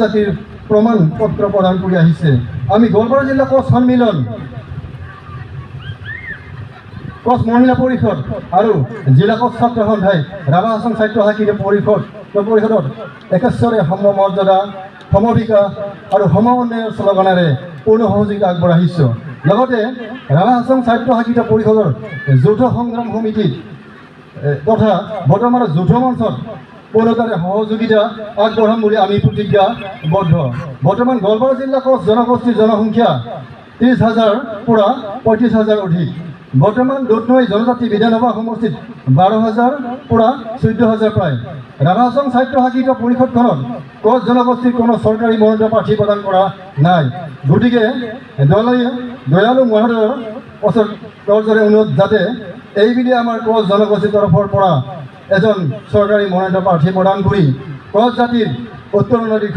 জাতিৰ প্ৰমাণ পত্ৰ প্ৰদান কৰি আহিছে। আমি গোৱালপাৰা জিলা কোচ সন্মিলন, কোচ মহিলা পৰিষদ আৰু জিলা কোচ ছাত্ৰ সন্থাই ৰাভা হাছং ছাত্ৰ সাহিত্য পৰিষদত একেশ্বৰে সমমৰ্যাদা, সমবিকাশ আৰু সম উন্নয়নৰ শ্লোগানেৰে পূৰ্ণ সহযোগিতা আগবঢ়াইছো। লগতে ৰাভা হাছং ছাত্ৰ সাহিত্য পৰিষদৰ যৌথ সংগ্ৰাম সমিতি তথা বৰ্তমানৰ যৌথ মঞ্চত পূৰ্ণতাৰে সহযোগিতা আগবঢ়াম বুলি আমি প্ৰতিজ্ঞাবদ্ধ। বৰ্তমান গোৱালপাৰা জিলা কোচ জনগোষ্ঠীৰ জনসংখ্যা 30,000 পৰা 35,000 অধিক। বৰ্তমান দুধনৈ জনজাতি বিধানসভা সমষ্টিত 12,000 পৰা 14,000 প্ৰায়। ৰাভা হাছং ছাত্ৰ সাহিত্য পৰিষদখনত কোচ জনগোষ্ঠীৰ কোনো চৰকাৰী মনোনীত প্ৰাৰ্থী প্ৰদান কৰা নাই। গতিকে দয়ালু মহোদয়ৰ ওচৰত দৰে অনুৰোধ যাতে এইবুলি আমাৰ কোচ জনগোষ্ঠীৰ তৰফৰ পৰা এজন চৰকাৰী মনোনীত প্ৰাৰ্থী প্ৰদান কৰি কোচ জাতিৰ উত্তৰণৰ দিশত